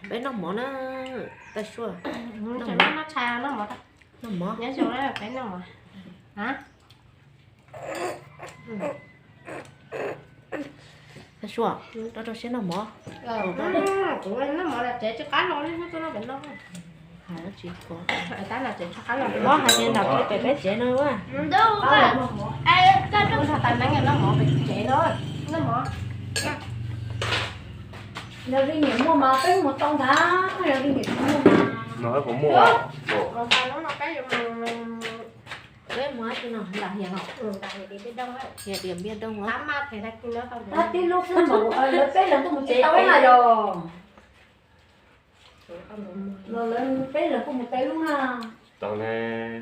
bé nó mỏ nó ta xua cho nó xa nó mỏ nó mỏ nhớ cho nó là phải nó mỏ hả ta xua đó sẽ nó mỏ tụi anh nó mỏ là trẻ cho cá rồi nó cho nó bệnh đâu hai nó chỉ có phải tá là trẻ cho cá rồi mỏ hai bên đọc cái bé trẻ nữa quá đâu à ai cái nó thật tài năng nó mỏ bị trẻ thôi nó mỏ rồi đi những mua mà cái một trong tháng rồi đi những mua mà nói cũng mua rồi ta nó cái bé mỏ chứ nào là hiện không tại vì đi đông ấy hiện điểm biết đông tám mát thì ta cứ nó không ta tí lúc xưa mà lớp cái là tôi một chế tao ấy là rồi lên cái là tôi một tay luôn à tao này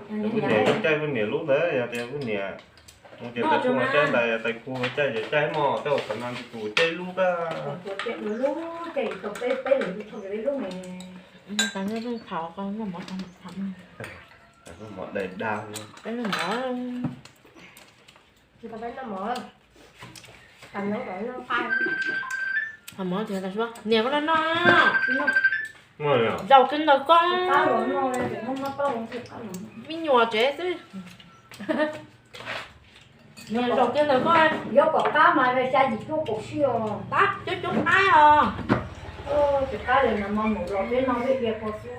cái này chơi với nhiều lúc đấy giờ chơi với nhiều một chuyện ta chung chơi này tay cua chơi mò tao còn ăn cua chơi lúc á chuyện lúc cái tụi cái là thôi cái lúc này ta nghe nó khảo con nó mỏ thầm mò đầy đau cái nó mỏ người ta bán nó mỏ cầm nó gọi nó phai thầm mỏ thì ta xua nhiều cái nó ngon nhở giàu kinh rồi con tao rồi nó không nó tao không chịu tao mi nhùa chế chứ nhiều giàu kinh rồi con do có cá mà về xa gì chú cổ siêu tắt chút chút cái à chỉ cá là nằm một lọ bên nó bị việc cổ siêu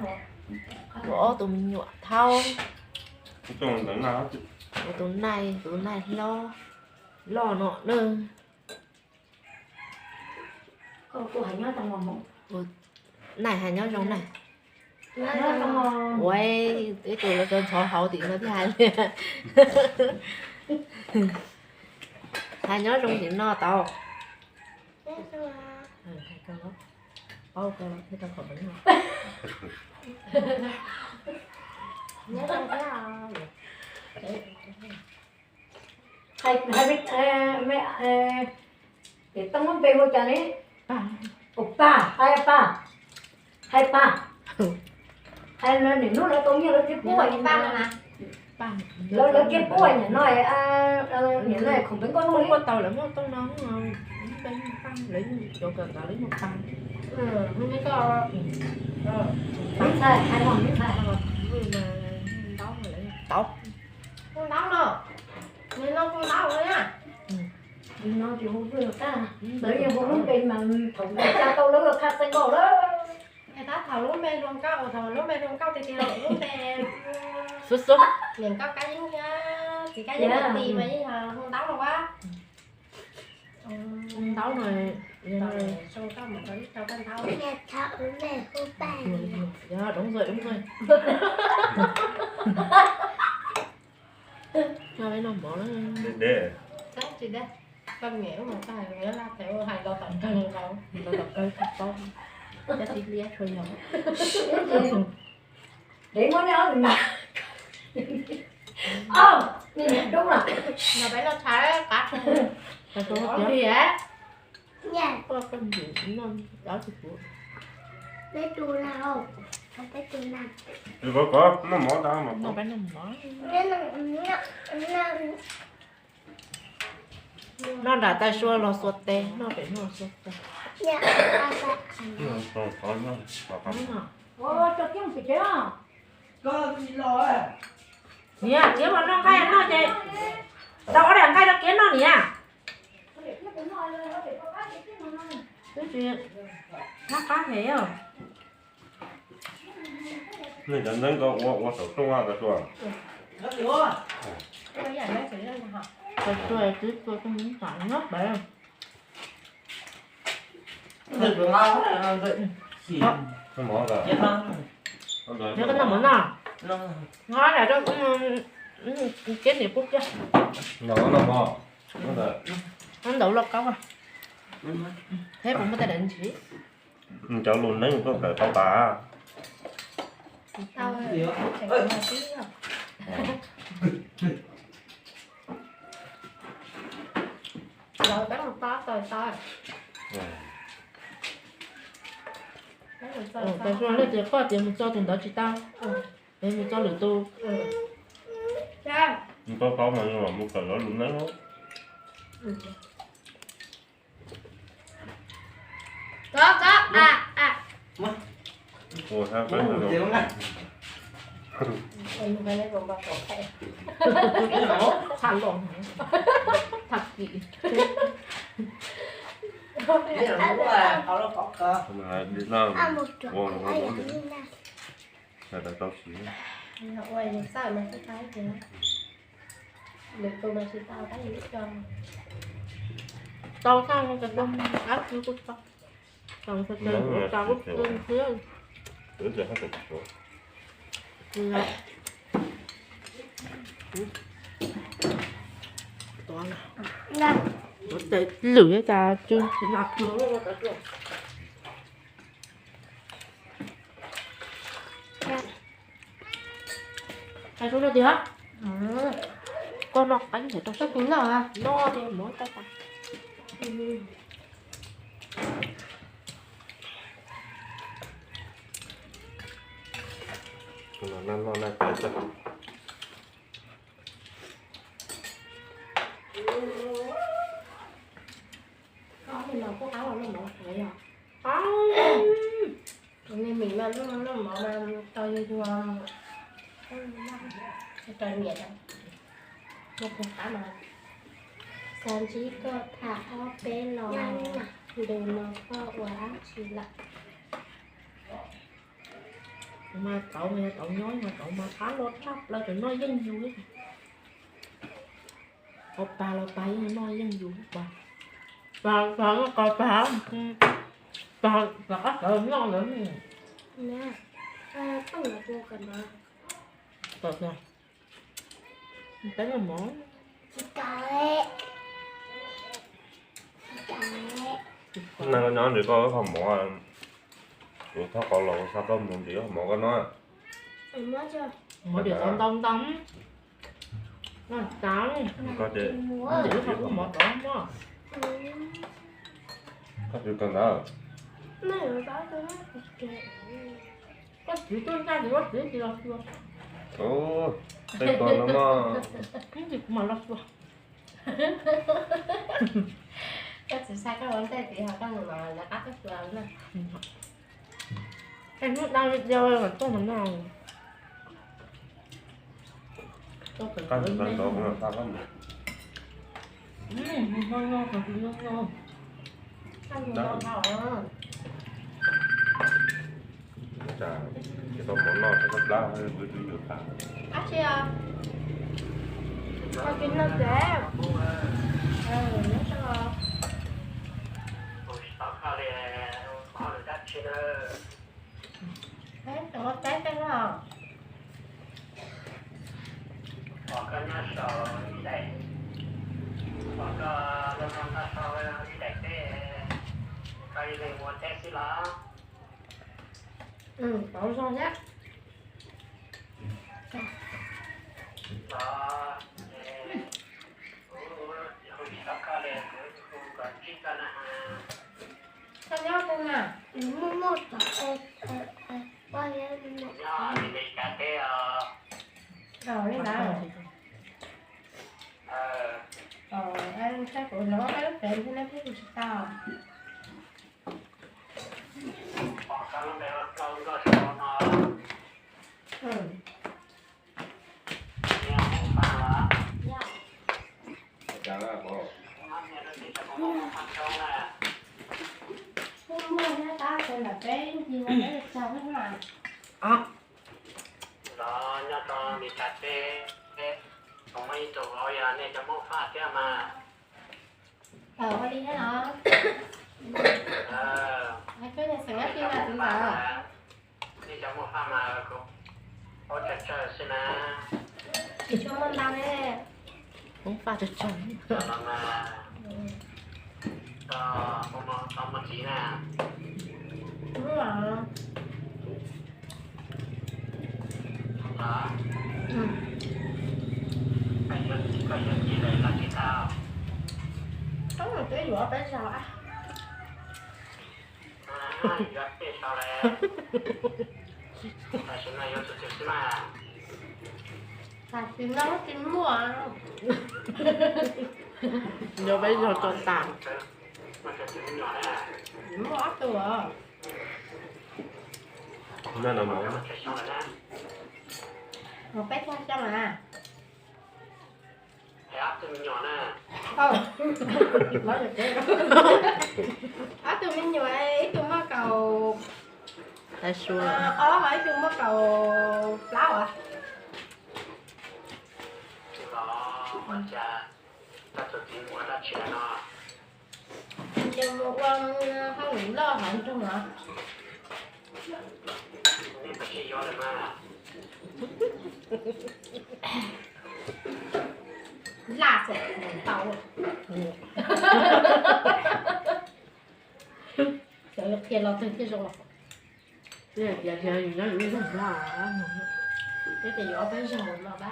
của tụi mình nhựa thau chung là nào của tụi này lo nọ nữa cô hãy nhớ trong một này hay nhớ trong này nhớ trong ui cái tụi là cơn sổ hậu thì nó thứ hai liền hay nhớ trong chuyện no tao hai con đó bao con thấy tao khỏi bệnh không nhớ trong cái hay biết mẹ để tao muốn về ngôi nhà đấy oppa hai pa hay là để nó là tôi như là cái bố anh ba nè là cái bố anh nói những này không biết có không nuôi có tàu lắm tao nóng bên tăng lấy chỗ cần tao lấy một tăng không biết có biết sai hai hoàng biết sai tóc mà lấy tóc không đóng đâu nên nó không đóng nữa nha nó chỉ không được ta bởi vì bố không tin mà thống cha tao lớn khác sinh cổ đó người ta thầu lúc bên luôn cao thầu lúc bên luôn cao thì lúc bên xuất liền có cái thì cái gì là tìm mà không đóng đâu quá tóc này rồi xong có một cái cho con tháo nhà thợ này không bàn dạ đúng rồi cho mấy nó bỏ nó để đấy chị đấy con nghèo mà cái này nghĩa là theo hai đôi tận thân đâu tao đọc cây thật to chắc tí lia thôi nhau để ngón nó mà đúng rồi mà phải nó thái cả tao có có gì á nhà có con gì nó đó thì của bé tu nào không bé tu nào có nó mỏ tao mà nó bán nó bỏ nó đã tay xua lo suốt tê nó phải nó suốt tê nhà ba ba có nó cho kiếm cái chứ có gì lo à nè chứ mà nó khai nó chị đâu có đèn khai nó kiến nó nè cái chuyện nó cá thế à này chẳng nên có我手中啊的说 nó hiểu à cái này nó sẽ lên học rồi tôi cứ tôi không muốn phải ngất đấy được được lâu rồi nó mỏ rồi chết nó chứ cái nào muốn nào nó nói là nó cũng kết nghiệp phút chứ nó mỏ nó là nó đủ lọc cốc à thế cũng có thể định chỉ cháu luôn đấy có phải tao tả tao hiểu chạy qua tí rồi bán một to tồi to tại sao nó chỉ có tiền một cho tiền đó chỉ tao để một cho lửa tu cha có mà nhưng mà một cần nó luôn đấy có โอ้ถ้าเป็น Tiếng này. Em phải lấy vòng bạc của thầy. Cái nào? Thằng lộn thật kỹ Cái nào cũng là có nó có cơ. là đi làm À một chỗ Ồ, nó ai có ở gì? như nào? là tao xí Nó quay làm sao mà cái gì đó. Được tôi mà xin tao cái gì cho. Tao sao không cần đông áp như của tao Tao phải chơi của tao lúc cưng phía tới giờ hết được rồi Là Toàn là Nào, để lửa cho chưa chỉ nạp lửa luôn cả rồi Hai số nữa gì hả? Con nọc bánh để tao sắp cứng nào ha? No thì mỗi tao tao nó này phải chắc Có thì nó có áo là nó mở phải rồi. à. Nên mình mà nó mở mà tao như cho trời miệt rồi. Nó cũng khá mà. sáng chỉ có thả áo bé lò để nó có quá chỉ là Mà cậu nghe cậu nói mà cậu mà phá lốt sắp là tụi nó dân vui Oppa là tay nó dân vui bà nó coi bà có sợ nó nữa nè không là vô cần đó Thật rồi cái là mỏ cái nó nhỏ thì có cái phòng mỏ rồi tháo cọ lò sao có một đĩa mỏ cái nó em nói chưa mỏ được tông tông nó trắng có gì chỉ không có mỏ đỏ đó có gì cần đó này nó báo tôi nói có chỉ tôi ra thì có chỉ gì đâu ồ đây còn nó mà cái gì mà lắm rồi Chắc chỉ sai các vấn đề thì họ đang mà là các cái phương này. em nó đang video mà tôi mình nào tôi phải cái tới gì cần đó đây cũng là sao lắm ngon ngon thật ngon ngon Ăn ngon hả? chả cái tôm món nó sẽ lá hay với thứ được cả Ác chưa? tao kính nó đẹp Nó sao? Đấy, nó tét cái đó. Cậu sao nhé? Sao nhớ con à? mua một bao nhiêu này Rồi lên nào. Em thấy của nó cái lúc tiền thì nó biết được sao. chả là có Không mua nha ta, đây là cái gì mà cái sao cái này. đó nhớ cho mình cắt tê không mấy chỗ rồi à nên cho mua phát kia mà Có đi thế nào? Cái này sẽ ngắt đi là chúng ta. đi cho mua phát mà cũng có chặt chờ xin à Chỉ cho món đau đấy. không pha cho chồng cho nó mà cho ông một tí nè Đúng rồi. đó cái dân gì đấy là cái tao Có một cái vỏ bé sao á. gặp cái sao này tại sao này tôi chịu mà Tại vì nó tin mua. giờ bây giờ còn tạm mà cái chuyện nhỏ này Mua áp tôi à. Nó là mỏ. Cái xong rồi nè. Một bé cho mà. Cái áp từ nhỏ nè. Không. Nói được thế đâu. Tôi mình nhiều ấy, tôi mới cầu. Tại xua. Hỏi tôi mới cầu láo à? Đó, mà cha. Ta tự tin của ta chuyện nó. Nhưng mà con không nghĩ lo hẳn trong hả? Nên phải chơi gió lên mà. Là sẽ tàu. Trời ơi, kia lo tôi kia rồi. Giờ gì nó như thế nào? Thế thì gió phải rồi mà bác.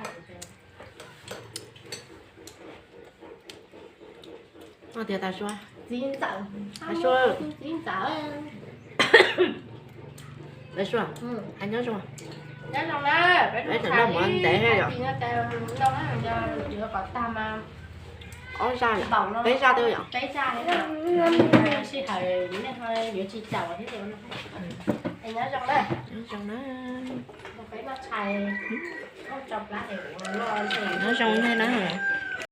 Nó thì tại xua. Dính sợ. Tại xua. Dính sợ. Tại xua. Ừ. Anh nhớ xua. Nhớ lòng đó. Đấy là nó mà anh tệ hay rồi. Thì nó kêu đâu á giờ giữa có tam mà Ôi sao vậy? bỏng nó. Bé sao tiêu vậy? Bé ra đấy là chị hỏi nên thôi nếu chị chào thế thì nó anh nhớ trong đây Nó xong nó. một cái nó xài không chọc lá để nó thì Nó xong thế đó hả?